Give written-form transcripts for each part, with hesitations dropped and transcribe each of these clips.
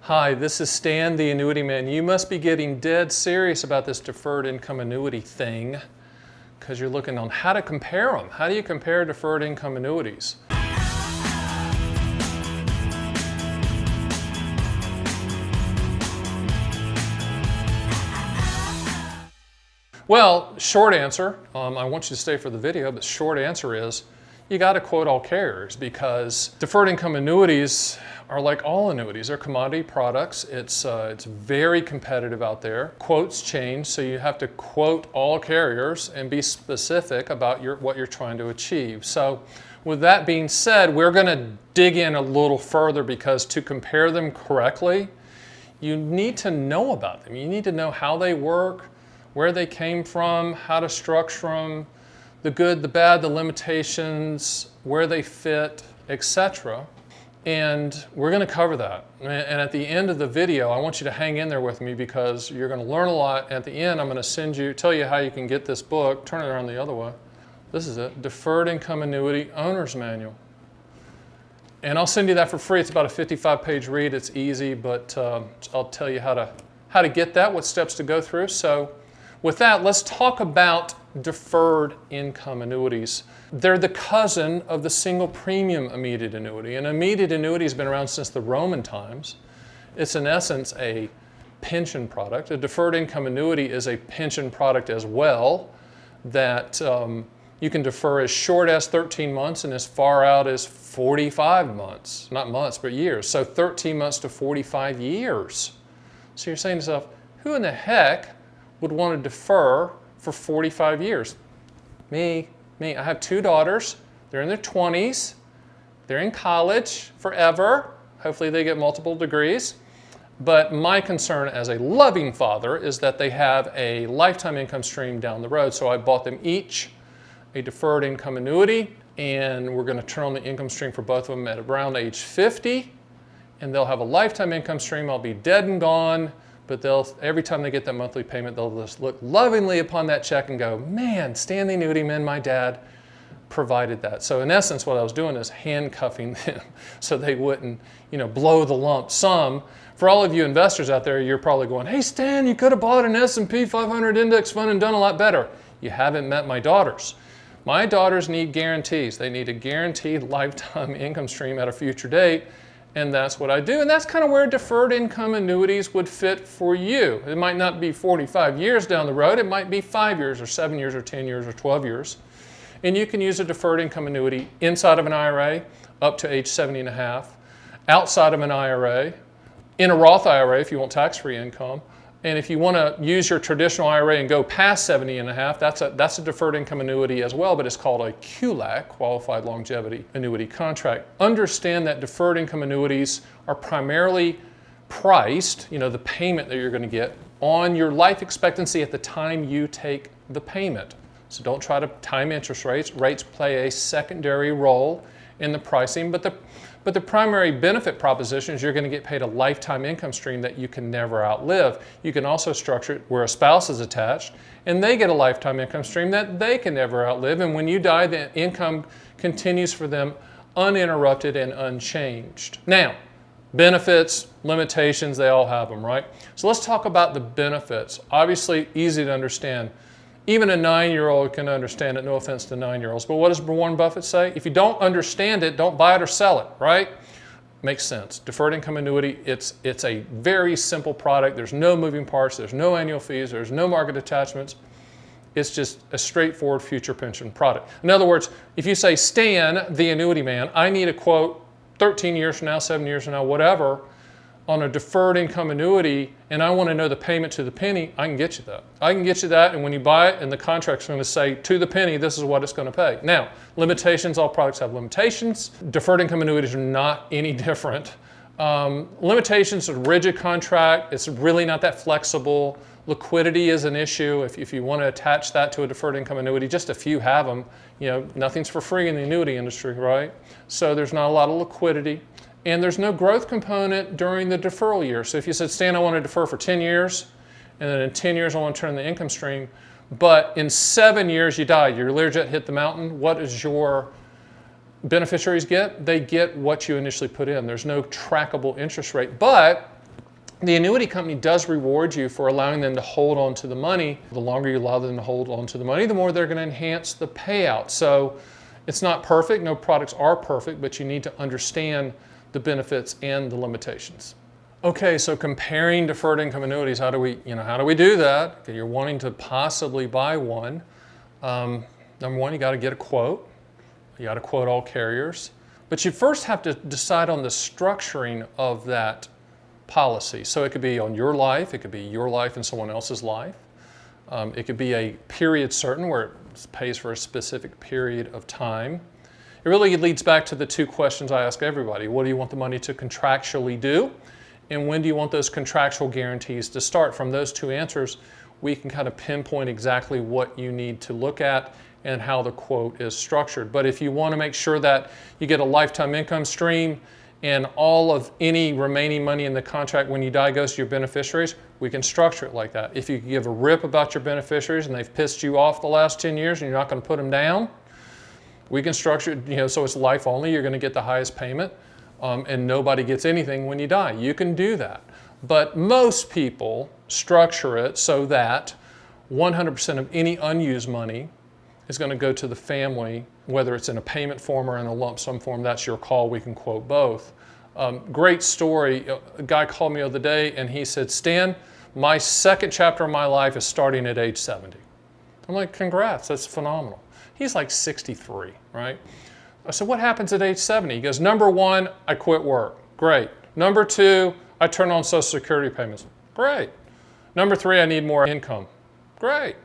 Hi, this is Stan, the Annuity Man. You must be getting dead serious about this deferred income annuity thing because you're looking on how to compare them. How do you compare deferred income annuities? Well, short answer, I want you to stay for the video, but short answer is you got to quote all carriers because deferred income annuities are like all annuities. They're commodity products. It's very competitive out there. Quotes change, so you have to quote all carriers and be specific about what you're trying to achieve. So with that being said, we're going to dig in a little further because to compare them correctly, you need to know about them. You need to know how they work, where they came from, how to structure them, the good, the bad, the limitations, where they fit, etc. And we're going to cover that. And at the end of the video, I want you to hang in there with me because you're going to learn a lot. At the end, I'm going to tell you how you can get this book. Turn it around the other way. This is it, Deferred Income Annuity Owner's Manual. And I'll send you that for free. It's about a 55-page read. It's easy, but I'll tell you how to get that, what steps to go through. So with that, let's talk about deferred income annuities. They're the cousin of the single premium immediate annuity. An immediate annuity has been around since the Roman times. It's in essence a pension product. A deferred income annuity is a pension product as well that you can defer as short as 13 months and as far out as 45 months. Not months, but years. So 13 months to 45 years. So you're saying to yourself, who in the heck would want to defer for 45 years? Me. I have two daughters. They're in their 20s. They're in college forever. Hopefully they get multiple degrees. But my concern as a loving father is that they have a lifetime income stream down the road. So I bought them each a deferred income annuity, and we're going to turn on the income stream for both of them at around age 50. And they'll have a lifetime income stream. I'll be dead and gone. But every time they get that monthly payment, they'll just look lovingly upon that check and go, man, Stan the Annuity Man, my dad provided that. So in essence, what I was doing is handcuffing them so they wouldn't, blow the lump sum. For all of you investors out there, you're probably going, hey Stan, you could have bought an S&P 500 index fund and done a lot better. You haven't met my daughters. My daughters need guarantees. They need a guaranteed lifetime income stream at a future date. And that's what I do. And that's kind of where deferred income annuities would fit for you. It might not be 45 years down the road. It might be 5 years or 7 years or 10 years or 12 years. And you can use a deferred income annuity inside of an IRA up to age 70 and a half, outside of an IRA, in a Roth IRA if you want tax-free income. And if you want to use your traditional IRA and go past 70 and a half, that's a deferred income annuity as well, but it's called a QLAC, Qualified Longevity Annuity Contract. Understand that deferred income annuities are primarily priced, the payment that you're going to get, on your life expectancy at the time you take the payment. So don't try to time interest rates. Rates play a secondary role in the pricing, but the primary benefit proposition is you're going to get paid a lifetime income stream that you can never outlive. You can also structure it where a spouse is attached and they get a lifetime income stream that they can never outlive. And when you die, the income continues for them uninterrupted and unchanged. Now, benefits, limitations, they all have them, right? So let's talk about the benefits. Obviously, easy to understand. Even a 9-year-old can understand it, no offense to 9-year-olds. But what does Warren Buffett say? If you don't understand it, don't buy it or sell it, right? Makes sense. Deferred income annuity, it's a very simple product. There's no moving parts. There's no annual fees. There's no market attachments. It's just a straightforward future pension product. In other words, if you say, Stan, the Annuity Man, I need a quote 13 years from now, 7 years from now, whatever, on a deferred income annuity, and I want to know the payment to the penny, I can get you that. I can get you that, and when you buy it, and the contract's going to say, to the penny, this is what it's going to pay. Now, limitations, all products have limitations. Deferred income annuities are not any different. Limitations, a rigid contract, it's really not that flexible. Liquidity is an issue. If you want to attach that to a deferred income annuity, just a few have them. Nothing's for free in the annuity industry, right? So there's not a lot of liquidity. And there's no growth component during the deferral year. So if you said, Stan, I want to defer for 10 years, and then in 10 years I want to turn the income stream, but in 7 years you died, your Learjet hit the mountain, what does your beneficiaries get? They get what you initially put in. There's no trackable interest rate. But The annuity company does reward you for allowing them to hold on to the money. The longer you allow them to hold on to the money, the more they're going to enhance the payout. So it's not perfect. No products are perfect, but you need to understand the benefits and the limitations. Okay, so comparing deferred income annuities, how do we do that? Okay, you're wanting to possibly buy one. Number one, you got to get a quote. You got to quote all carriers. But you first have to decide on the structuring of that policy. So it could be on your life, it could be your life and someone else's life. It could be a period certain where it pays for a specific period of time. It really leads back to the two questions I ask everybody. What do you want the money to contractually do? And when do you want those contractual guarantees to start? From those two answers, we can kind of pinpoint exactly what you need to look at and how the quote is structured. But if you want to make sure that you get a lifetime income stream and all of any remaining money in the contract when you die goes to your beneficiaries, we can structure it like that. If you give a rip about your beneficiaries and they've pissed you off the last 10 years and you're not going to put them down, we can structure it, so it's life only. You're going to get the highest payment and nobody gets anything when you die. You can do that. But most people structure it so that 100% of any unused money is going to go to the family, whether it's in a payment form or in a lump sum form. That's your call. We can quote both. Great story. A guy called me the other day and he said, Stan, my second chapter of my life is starting at age 70. I'm like, congrats, that's phenomenal. He's like 63, right? I said, what happens at age 70? He goes, number one, I quit work. Great. Number two, I turn on Social Security payments. Great. Number three, I need more income. Great.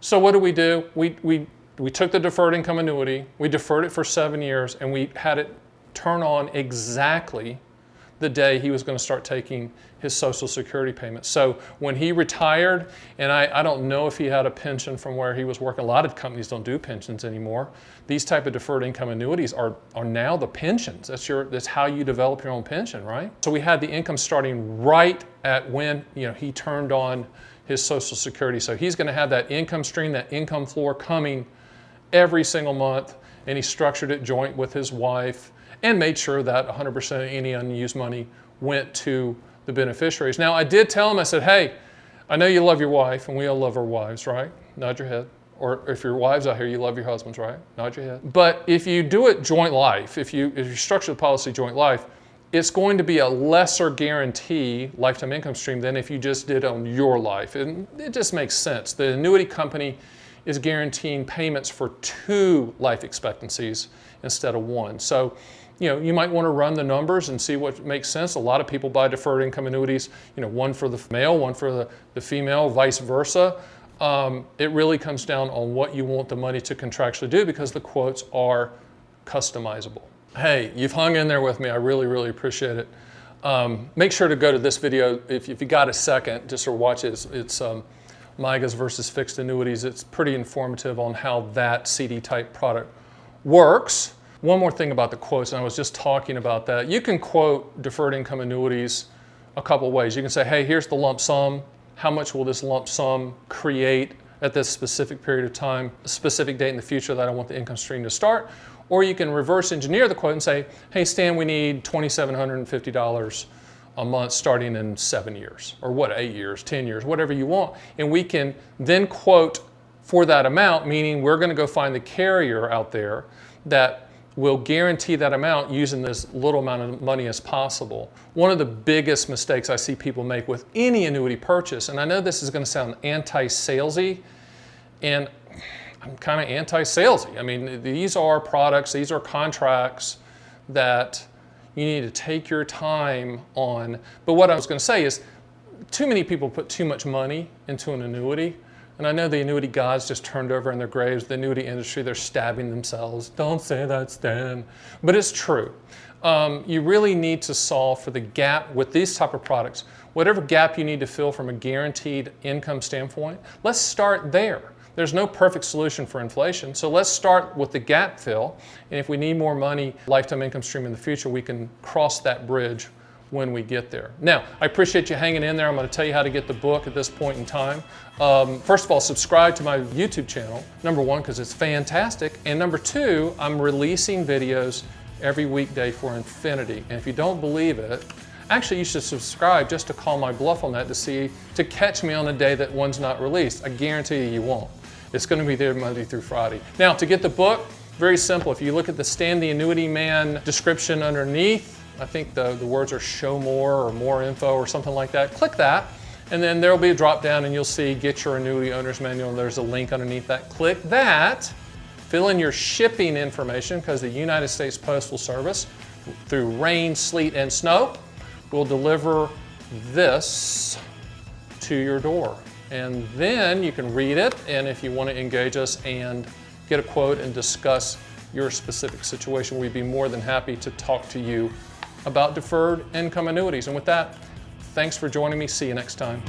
So what do? We took the deferred income annuity, we deferred it for 7 years, and we had it turn on exactly the day he was going to start taking his Social Security payments. So when he retired, and I don't know if he had a pension from where he was working. A lot of companies don't do pensions anymore. These type of deferred income annuities are now the pensions. That's how you develop your own pension, right? So we had the income starting right at when he turned on his Social Security. So he's going to have that income stream, that income floor coming every single month, and he structured it joint with his wife and made sure that 100% of any unused money went to the beneficiaries. Now, I did tell him, I said, hey, I know you love your wife, and we all love our wives, right? Nod your head. Or if your wives out here, you love your husbands, right? Nod your head. But if you do it joint life, if you structure the policy joint life, it's going to be a lesser guarantee lifetime income stream than if you just did on your life. And it just makes sense. The annuity company is guaranteeing payments for 2 life expectancies instead of 1. So, you might want to run the numbers and see what makes sense. A lot of people buy deferred income annuities, one for the male, one for the female, vice versa. It really comes down on what you want the money to contractually do because the quotes are customizable. Hey, you've hung in there with me. I really, really appreciate it. Make sure to go to this video if you got a second, just to watch it. It's MYGAs versus fixed annuities. It's pretty informative on how that CD type product works. One more thing about the quotes, and I was just talking about that. You can quote deferred income annuities a couple ways. You can say, hey, here's the lump sum. How much will this lump sum create at this specific period of time, a specific date in the future that I want the income stream to start? Or you can reverse engineer the quote and say, hey, Stan, we need $2,750 a month starting in 7 years, or 8 years, 10 years, whatever you want. And we can then quote for that amount, meaning we're going to go find the carrier out there that will guarantee that amount using as little amount of money as possible. One of the biggest mistakes I see people make with any annuity purchase, and I know this is going to sound anti-salesy, and I'm kind of anti-salesy. I mean, these are products, these are contracts that you need to take your time on. But what I was going to say is, too many people put too much money into an annuity. And I know the annuity gods just turned over in their graves. The annuity industry, they're stabbing themselves. Don't say that, Stan. But it's true. You really need to solve for the gap with these type of products. Whatever gap you need to fill from a guaranteed income standpoint, let's start there. There's no perfect solution for inflation, so let's start with the gap fill. And if we need more money, lifetime income stream in the future, we can cross that bridge when we get there. Now, I appreciate you hanging in there. I'm going to tell you how to get the book at this point in time. First of all, subscribe to my YouTube channel, number one, because it's fantastic. And number two, I'm releasing videos every weekday for infinity. And if you don't believe it, Actually, you should subscribe just to call my bluff on that to catch me on the day that one's not released. I guarantee you won't. It's going to be there Monday through Friday. Now, to get the book, very simple. If you look at the Stan the Annuity Man description underneath, I think the words are show more or more info or something like that. Click that, and then there'll be a drop down and you'll see get your annuity owner's manual, and there's a link underneath that. Click that, fill in your shipping information, because the United States Postal Service, through rain, sleet, and snow, will deliver this to your door. And then you can read it, and if you want to engage us and get a quote and discuss your specific situation, we'd be more than happy to talk to you about deferred income annuities. And with that, thanks for joining me. See you next time.